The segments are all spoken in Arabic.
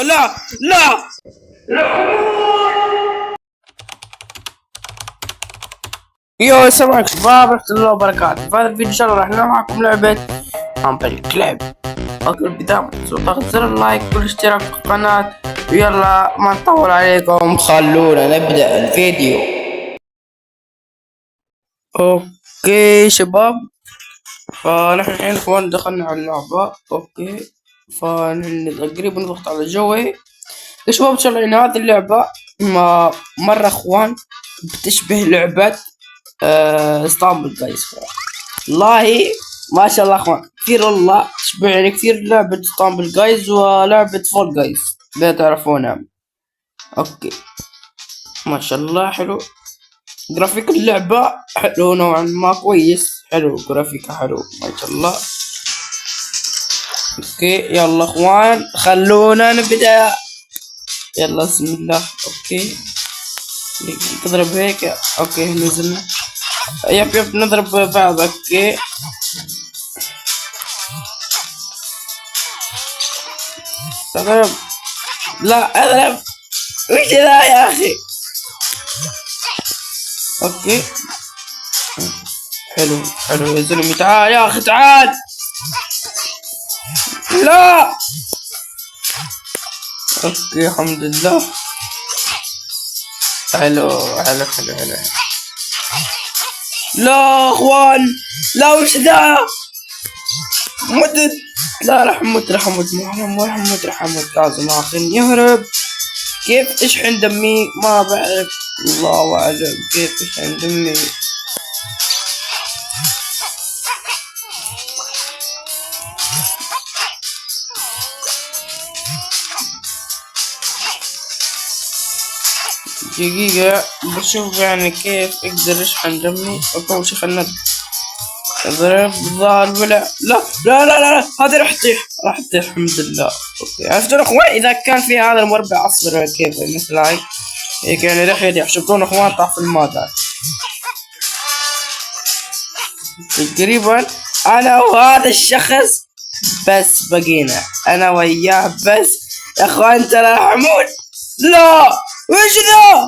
لا لا. يو السلام عليكم شباب ورحمة الله وبركاته. في هذا الفيديو ان شاء الله راح نلعب معكم لعبة هامبل كلاب. اوكي البداية ضغط زر اللايك والاشتراك في القناة، ويلا ما نطول عليكم خلونا نبدأ الفيديو. اوكي شباب، فنحن الحين اخوان دخلنا على اللعبة. اوكي فنحن تقريبا نضغط على جوي يا شباب. ان شاء الله ان هذه اللعبة مرة اخوان بتشبه لعبة اسطنبول جايز. والله ما شاء الله اخوان كثير، والله تشبه يعني كثير لعبة اسطنبول جايز ولعبة فول جايز لا تعرفونها. اوكي ما شاء الله حلو جرافيك اللعبة، حلو نوعا ما كويس، حلو جرافيكها حلو ما شاء الله. اوكي يلا اخوان خلونا نبدأ، يلا بسم الله. اوكي تضرب هيك، اوكي نزلنا، يب نضرب بعض. اوكي تضرب، لا اضرب، وش ذا يا اخي. اوكي حلو حلو يا زلمي، تعال يا اخي تعال. لا اوكي الحمد لله، حلو حلو حلو حلو. لا اخوان لا وش ذا، مدد، لا راح اموت راح اموت راح اموت راح اموت، لازم اخر يهرب. كيف اشحن دمي ما بعرف، الله اعلم كيف اشحن دمي. دقيقة بشوف يعني كيف اقدر اشحن دمي. اول شي خلنا اضرب الظاهر ولا لا لا لا لا, لا. هذه راح تطيح راح تطيح الحمد لله. اوكي عرفتوا اخوان اذا كان في هذا المربع اصفر كيف مثل هاي هيك يعني راح يضيع. شوفون اخوان طاح في الماء. تقريبا انا وهذا الشخص بس بقينا انا وياه بس يا اخوان، ترى راح اموت. لا وش ذا،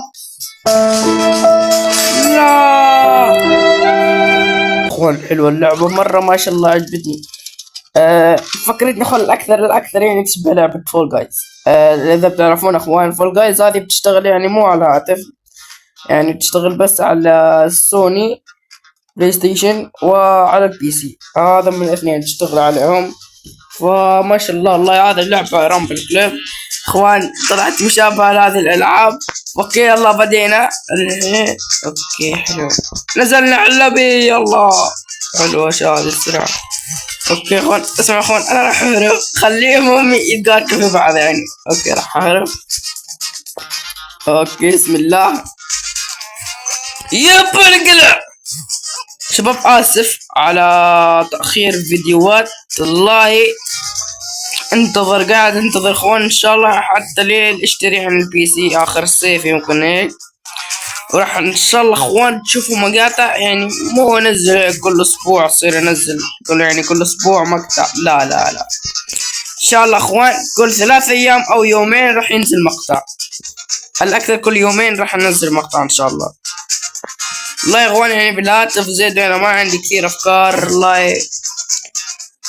لا اخوان حلوة اللعبة مرة ما شاء الله عجبتني. فكرتني اخوان الاكثر يعني تشبه لعبة فول جايز. اذا بتعرفون اخوان فول جايز هذه بتشتغل يعني مو على هاتف، يعني بتشتغل بس على سوني بلاي ستيشن وعلى البي سي، هذا من الاثنين تشتغل عليهم. فما شاء الله والله هذا اللعبة رامبل كلاب اخوان طلعت مشابهة لهذه الالعاب. اوكي يلا بدينا. اوكي حلو نزلنا على اللبي يلا، حلو شاهد السرعة. اوكي اخوان اسمع اخوان انا راح اهرب، خليهم هم يتقاتلوا في بعض يعني. اوكي راح اهرب. اوكي بسم الله. يب القلع شباب، اسف على تأخير فيديوهات، والله انتظر قاعد انتظر اخوان ان شاء الله حتى ليل اشتري عن البي سي اخر الصيف يمكن هيك، وراح ان شاء الله اخوان تشوفوا مقاطع، يعني مو انزل كل اسبوع اصير انزل كل اسبوع مقطع، لا لا لا ان شاء الله اخوان كل 3 ايام او يومين راح ينزل مقطع، الاكثر كل يومين راح انزل مقطع ان شاء الله. والله يا اخوان يعني بالهاتف زيد انا ما عندي كثير افكار، الله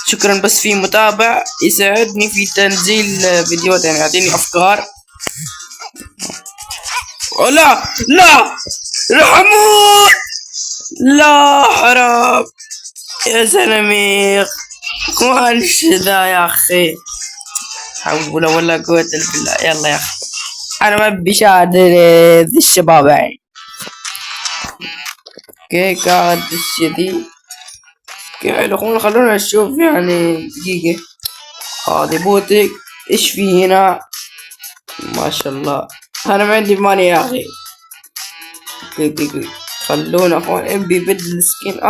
شكرا بس في متابع يساعدني في تنزيل فيديوهات يعني يعطيني افكار. لا لا راح اموت، لا حرام يا زلمي اخوان ذا يا اخي، حول ولا قوة الا بالله. يلا يا اخي انا ما ابي شاهد ذي الشباب يعني. اوكي قاعد الشذي كيف حلو اخوان، خلونا نشوف يعني دقيقة. هذه بوتك ايش في هنا ما شاء الله، انا ما عندي ماني يا اخي. اوكي خلونا اخوان ابي بدل السكين.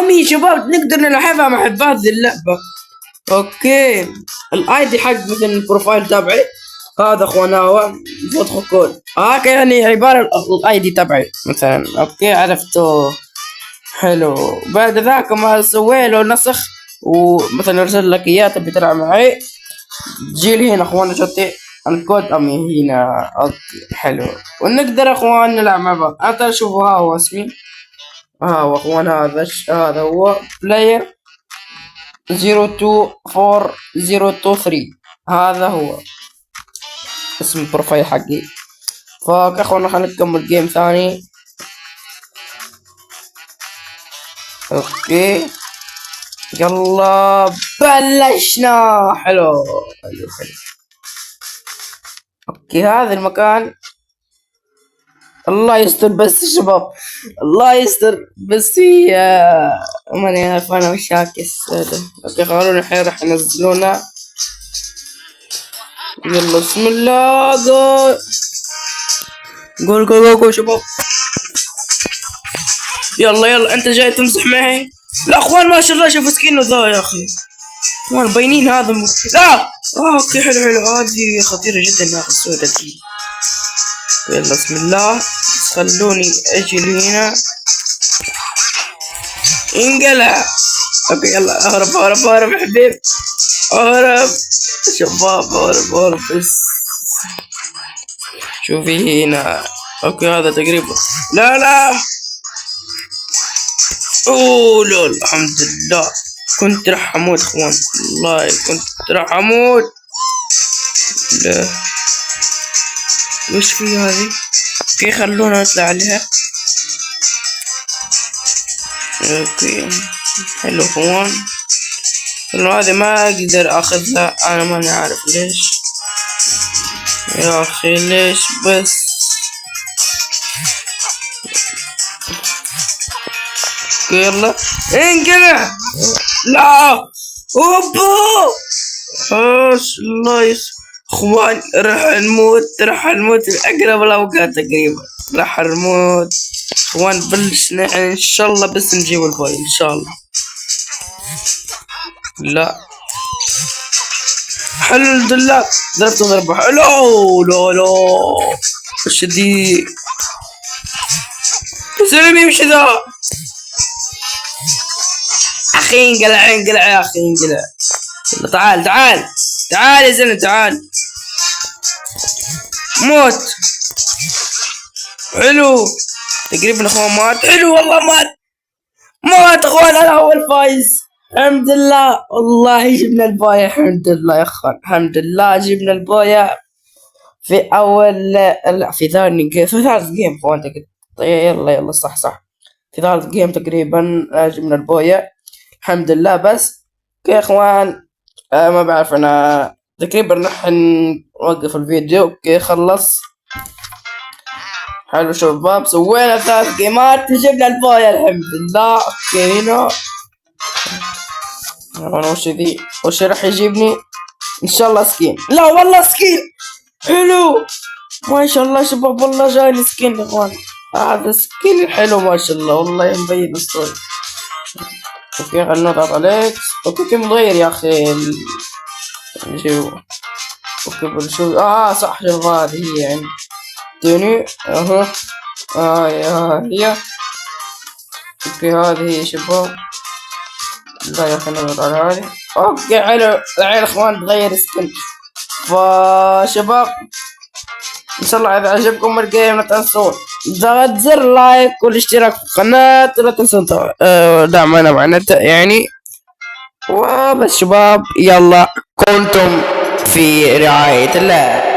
مي شباب نقدر نلعبها مع هذه اللعبة. اوكي الاي دي حق مثل البروفايل تبعي هذا اخوان، هو فتحوا كود يعني عبارة الاي دي تبعي مثلا. اوكي عرفته حلو. بعد ذاك ما سوي له نسخ ومثلا ارسل لك اياه تبي تلعب معي، تجي لي هنا اخوان تعطي الكود امي هنا. اوكي حلو، ونقدر اخوان نلعب مع بعض. اعطى شوفوا ها هو اسمي، ها هو اخوان هذا هو بلاير 024023، هذا هو اسم البروفايل حقي. فاخوان خلينا نكمل جيم ثاني. اوكي يلا بلشنا. حلو حلو حلو. اوكي هذا المكان الله يستر بس يا شباب، الله يستر بس. هي ماني عارف انا وش عاكس هذا. اوكي خلونا الحين راح ينزلونا. يلا بسم الله جول جول جول جول, جول شباب. يلا يلا انت جاي تمزح معي؟ لا اخوان ما شاء الله شوفوا سكينه ذا يا اخي، اخوان باينين هذا لا اوكي حلو حلو. هذه خطيره جدا يا اخي السودة دي. يلا بسم الله، بس خلوني اجي هنا. انقلع. اوكي يلا اهرب اهرب اهرب يا حبيب، اهرب شباب اهرب اهرب بس. شوفي هنا. اوكي هذا تقريبا لا لا. اوه لول الحمد لله، كنت راح اموت اخوان، والله كنت راح اموت. لا وش في هذه؟ في خلونا نطلع عليها. اوكي حلو اخوان. هذه ما اقدر اخذها، انا ماني عارف ليش يا اخي، ليش بس. يلا انقلع. لا اوبا الله اخوان راح نموت في اقرب الاوقات تقريبا، راح نموت اخوان. بلشنا ان شاء الله بس نجيب الفايل ان شاء الله. لا حلو الحمد لله، ضربت ضربة حلو. لا لا وش دي؟ سلمي وش ذا؟ اخي انقلع انقلع يا اخي انقلع. تعال تعال تعال يا زلمة تعال. موت حلو تقريبا اخوان مات. حلو والله مات اخوان. انا اول فايز الحمد لله، والله جبنا البايع الحمد لله يا اخوان، الحمد لله جبنا البايع في اول لا في ثاني جيم، في ثالث جيم اخوان تقريبا. يلا يلا صح صح في ثالث جيم تقريبا جبنا البايع الحمد لله. بس يا اخوان ما بعرف انا تقريبا راح نوقف الفيديو. اوكي خلص. حلو شباب سوينا 3 جيمات جبنا البايع الحمد لله. اوكي هنا انا وش ذي؟ وش راح يجيبني؟ ان شاء الله سكين. لا والله سكين حلو ما شاء الله شباب، والله جاني سكين يا اخوان. هذا سكين حلو ما شاء الله، والله مبين اسطوري. اوكي خلنا نضغط عليك. اوكي كيف متغير يا اخي شو؟ اوكي بنشوف. صح شوف هذه هي يعني توني اها هي. اوكي هذه هي شباب. لا يا اخي نضغط على هذه. اوكي حلو الحين اخوان تغير سكن. فشباب ان شاء الله اذا عجبكم الجيم لا تنسون ضغط زر لايك والاشتراك في القناة، لا تنسون دعمنا معنا يعني. وبس شباب يلا كنتم في رعاية الله.